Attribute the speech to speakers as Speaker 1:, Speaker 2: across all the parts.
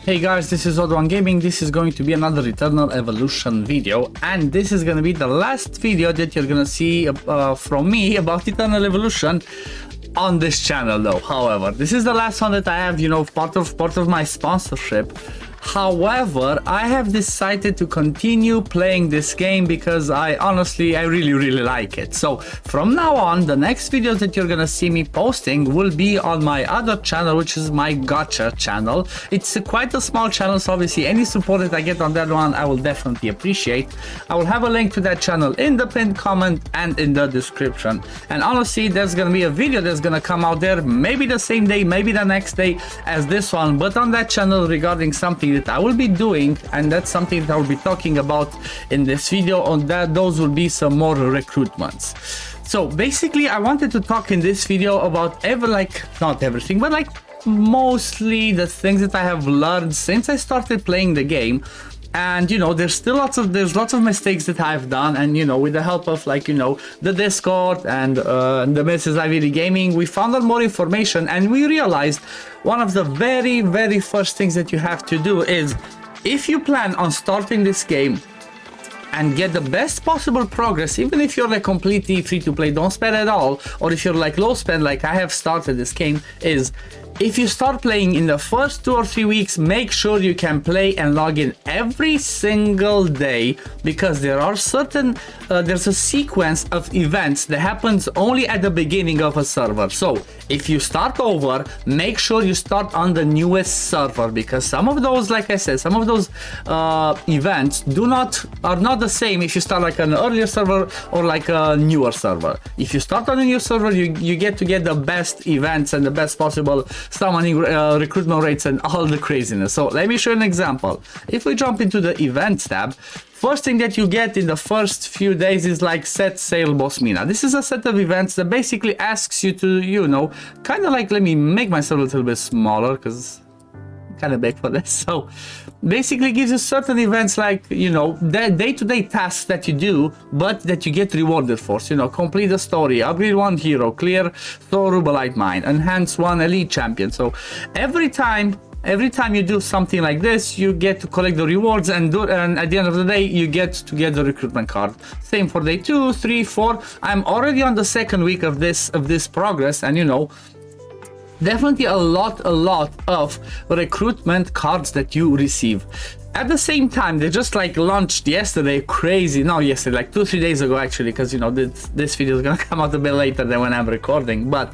Speaker 1: Hey guys, this is Odd One Gaming. This is going to be another Eternal Evolution video, and this is going to be the last video that you're going to see from me about Eternal Evolution on this channel though. However, this is the last one that I have, you know, part of my sponsorship. However, I have decided to continue playing this game because I really like it. So from now on, the next videos that you're gonna see me posting will be on my other channel, which is my Gacha channel. It's quite a small channel, so obviously any support that I get on that one I will definitely appreciate. I will have a link to that channel in the pinned comment and in the description. And honestly, there's gonna be a video that's gonna come out there maybe the same day, maybe the next day as this one, but on that channel regarding something that I will be doing, and that's something that I will be talking about in this video. On that, those will be some more recruitments. So basically I wanted to talk in this video about not everything, but like mostly the things that I have learned since I started playing the game. And you know, there's lots of mistakes that I've done, and you know, with the help of the Discord and the Mrs. IVD Gaming, we found out more information, and we realized one of the very first things that you have to do is, if you plan on starting this game and get the best possible progress, even if you're like completely free to play, don't spend at all, or if you're like low spend like I have started this game, is if you start playing in the first 2 or 3 weeks, make sure you can play and log in every single day, because there are there's a sequence of events that happens only at the beginning of a server. So if you start over, make sure you start on the newest server, because some of those, like I said, some of those events are not the same if you start like an earlier server or like a newer server. If you start on a new server, you get the best events and the best possible summoning recruitment rates and all the craziness. So let me show you an example. If we jump into the events tab, first thing that you get in the first few days is like set sail boss mina. This is a set of events that basically asks you to, you know, kind of like, let me make myself a little bit smaller because I'm kind of big for this. So basically gives you certain events like, you know, the day-to-day tasks that you do, but that you get rewarded for. So, you know, complete the story, upgrade 1 hero, clear Thor Rubelite mine, enhance 1 elite champion. So every time you do something like this, you get to collect the rewards, and at the end of the day you get to get the recruitment card. Same for day 2, 3, 4. I'm already on the second week of this progress, and you know, definitely a lot of recruitment cards that you receive. At the same time, they just like launched yesterday, like 2-3 days ago actually, because you know, this video is gonna come out a bit later than when I'm recording, but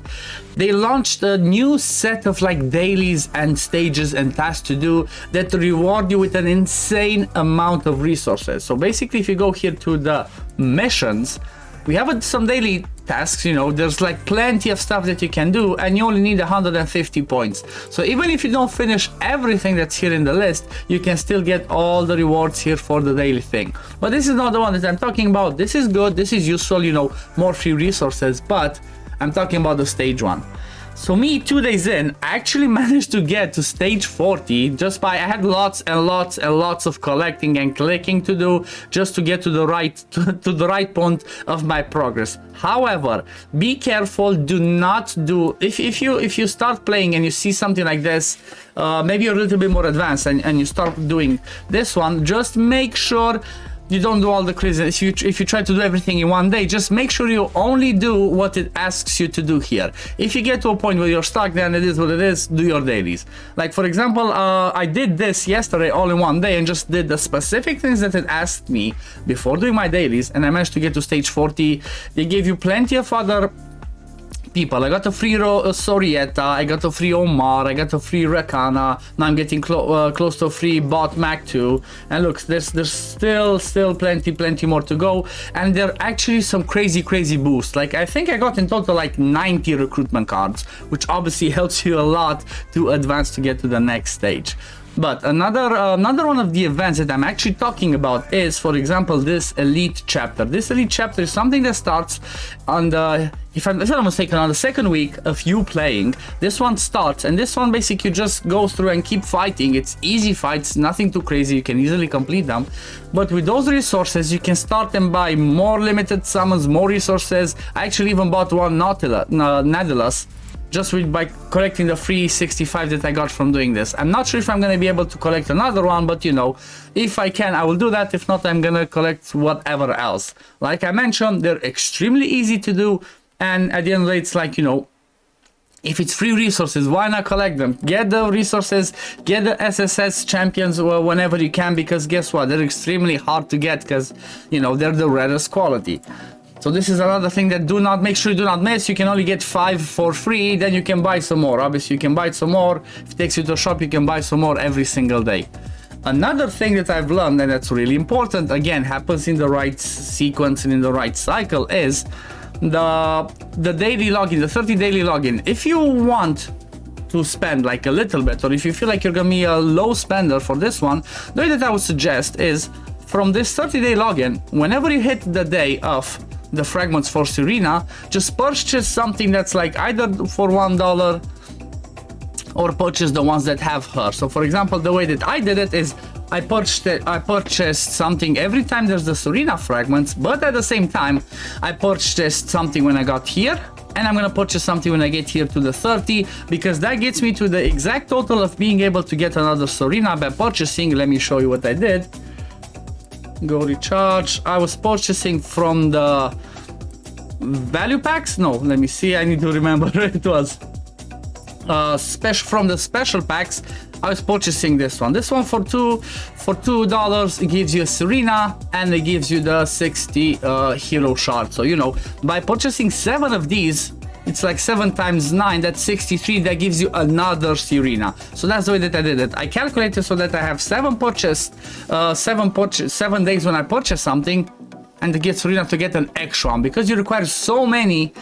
Speaker 1: they launched a new set of like dailies and stages and tasks to do that reward you with an insane amount of resources. So basically, if you go here to the missions, we have some daily tasks, you know, there's like plenty of stuff that you can do, and you only need 150 points. So even if you don't finish everything that's here in the list, you can still get all the rewards here for the daily thing. But this is not the one that I'm talking about. This is good, this is useful, you know, more free resources, but I'm talking about the stage one. So me, 2 days in, I actually managed to get to stage 40 just by, I had lots of collecting and clicking to do just to get to the right point of my progress. However, be careful, do not do, if you start playing and you see something like this, maybe you're a little bit more advanced and you start doing this one, just make sure you don't do all the craziness. If you try to do everything in one day, just make sure you only do what it asks you to do here. If you get to a point where you're stuck, then it is what it is, do your dailies. Like for example, I did this yesterday all in one day and just did the specific things that it asked me before doing my dailies, and I managed to get to stage 40. They gave you plenty of other people. I got a free Sorietta, I got a free Omar, I got a free Rakana. Now I'm getting close to a free bot Mac 2. And look, there's still plenty more to go. And there are actually some crazy boosts. Like I think I got in total like 90 recruitment cards, which obviously helps you a lot to advance to get to the next stage. But another one of the events that I'm actually talking about is, for example, this elite chapter. This elite chapter is something that starts on the, if I'm not mistaken, on the second week of you playing. This one starts, and this one basically just goes through and keep fighting. It's easy fights, nothing too crazy, you can easily complete them. But with those resources, you can start and buy more limited summons, more resources. I actually even bought one Nautilus. just by collecting the free 65 that I got from doing this. I'm not sure if I'm going to be able to collect another one, but you know, if I can, I will do that. If not, I'm going to collect whatever else. Like I mentioned, they're extremely easy to do, and at the end of the day, it's like, you know, if it's free resources, why not collect them? Get the resources, get the SSS champions whenever you can, because guess what? They're extremely hard to get because, you know, they're the rarest quality. So this is another thing that make sure you do not miss. You can only get 5 for free, then you can buy some more. Obviously, you can buy some more. If it takes you to a shop, you can buy some more every single day. Another thing that I've learned, and that's really important, again, happens in the right sequence and in the right cycle, is the daily login, the 30 daily login. If you want to spend like a little bit, or if you feel like you're gonna be a low spender for this one, the way that I would suggest is from this 30-day login, whenever you hit the day of the Fragments for Serena, just purchase something that's like either for $1 or purchase the ones that have her. So for example, the way that I did it is I purchased something every time there's the Serena Fragments, but at the same time I purchased something when I got here, and I'm gonna purchase something when I get here to the 30, because that gets me to the exact total of being able to get another Serena by purchasing. Let me show you what I did. Go recharge. I was purchasing from the value packs. No, let me see. I need to remember. It was from the special packs. I was purchasing this one. This one for $2. It gives you a Serena and it gives you the 60 hero shard. So you know, by purchasing 7 of these, it's like 7 times 9, that's 63. That gives you another Serena. So that's the way that I did it. I calculated so that I have 7 days when I purchase something, and to get Serena to get an extra one, because you require so many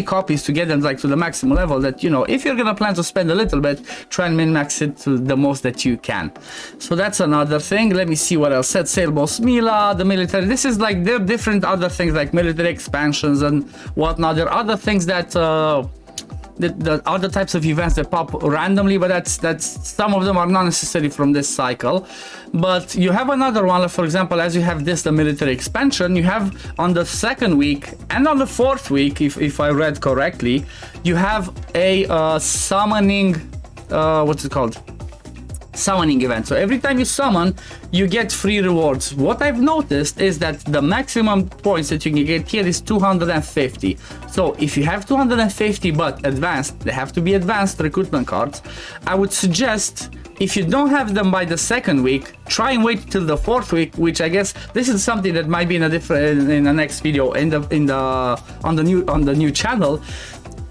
Speaker 1: copies to get them like to the maximum level that, you know, if you're gonna plan to spend a little bit, try and min-max it to the most that you can. So that's another thing. Let me see what else. Set Sail Boss Mila, the military. This is like, there are different other things like military expansions and whatnot. There are other things that the other types of events that pop randomly, but that's some of them are not necessarily from this cycle. But you have another one, for example, as you have this, the military expansion, you have on the 2nd week and on the 4th week, if I read correctly, you have a summoning, what's it called? Summoning event. So every time you summon, you get free rewards. What I've noticed is that the maximum points that you can get here is 250. So if you have 250 but advanced, they have to be advanced recruitment cards, I would suggest, if you don't have them by the 2nd week, try and wait till the 4th week, which I guess this is something that might be in the next video on the new channel.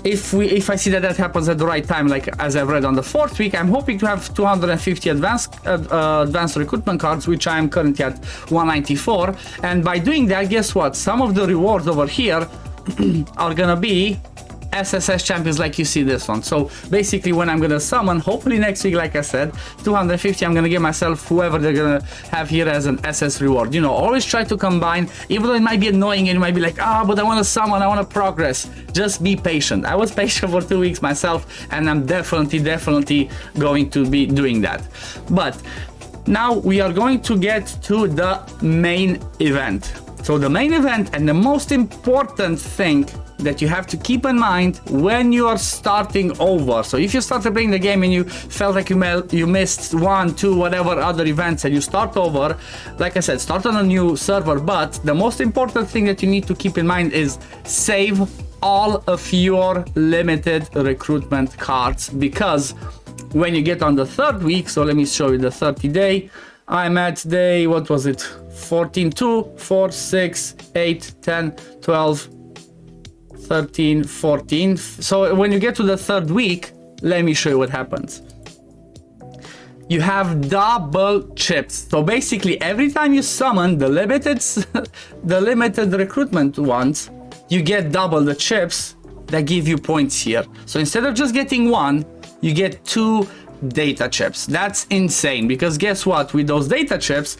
Speaker 1: If I see that happens at the right time, like as I've read on the 4th week, I'm hoping to have 250 advanced recruitment cards, which I am currently at 194. And by doing that, guess what? Some of the rewards over here are gonna be SSS champions, like you see this one. So basically, when I'm gonna summon, hopefully next week, like I said, 250, I'm gonna give myself whoever they're gonna have here as an SS reward. You know, always try to combine, even though it might be annoying and you might be like, but I want to summon, I want to progress. Just be patient. I was patient for 2 weeks myself, and I'm definitely going to be doing that. But now we are going to get to the main event. So the main event, and the most important thing that you have to keep in mind when you are starting over. So if you started playing the game and you felt like you missed 1, 2, whatever other events, and you start over, like I said, start on a new server. But the most important thing that you need to keep in mind is save all of your limited recruitment cards, because when you get on the 3rd week, so let me show you the 30-day. I'm at day, what was it? 14, 2, 4, 6, 8, 10, 12, 13, 14. So when you get to the 3rd week, let me show you what happens. You have double chips. So basically, every time you summon the limited recruitment ones, you get double the chips that give you points here. So instead of just getting 1, you get 2 data chips. That's insane, because guess what? With those data chips,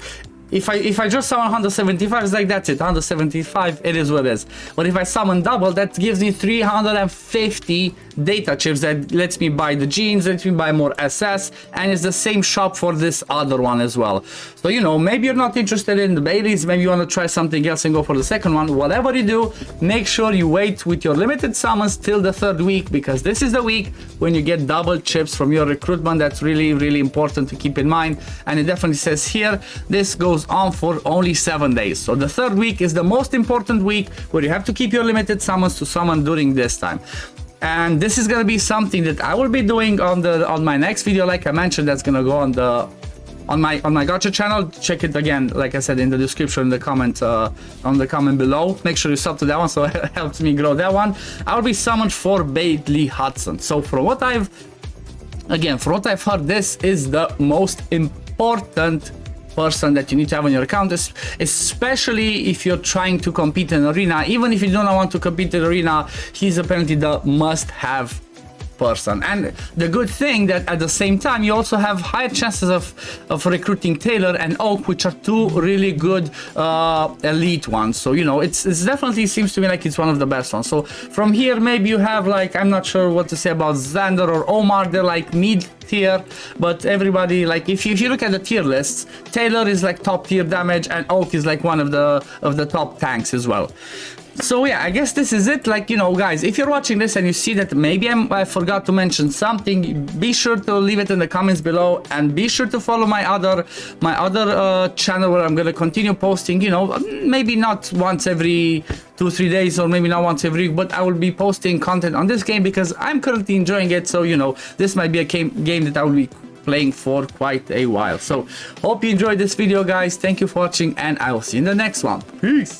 Speaker 1: if I just summon 175, it's like that's it, 175, it is what it is. But if I summon double, that gives me 350 data chips that lets me buy the genes, lets me buy more SS, and it's the same shop for this other one as well. So, you know, maybe you're not interested in the Baileys, maybe you want to try something else and go for the second one. Whatever you do, make sure you wait with your limited summons till the 3rd week, because this is the week when you get double chips from your recruitment. That's really, really important to keep in mind. And it definitely says here, this goes on for only 7 days. So the 3rd week is the most important week where you have to keep your limited summons to summon during this time. And this is gonna be something that I will be doing on my next video. Like I mentioned, that's gonna go on my gacha channel. Check it again, like I said, in the description, in the comment, on the comment below. Make sure you sub to that one, so it helps me grow that one. I'll be summoned for Bailey Hudson. So from what I've heard, this is the most important person that you need to have on your account, especially if you're trying to compete in arena. Even if you don't want to compete in arena, he's apparently the must-have person. And the good thing that at the same time you also have higher chances of recruiting Taylor and Oak, which are two really good elite ones. So, you know, it's definitely seems to me like it's one of the best ones. So from here, maybe you have, like, I'm not sure what to say about Xander or Omar. They're like mid tier, but everybody, like, if you look at the tier lists, Taylor is like top tier damage and Oak is like one of the top tanks as well. So yeah, I guess this is it. Like, you know, guys, if you're watching this and you see that maybe I forgot to mention something, be sure to leave it in the comments below, and be sure to follow my other channel where I'm gonna continue posting, you know, maybe not once every 2-3 days, or maybe not once every week, but I will be posting content on this game because I'm currently enjoying it. So, you know, this might be a game that I will be playing for quite a while. So hope you enjoyed this video, guys. Thank you for watching, and I will see you in the next one. Peace.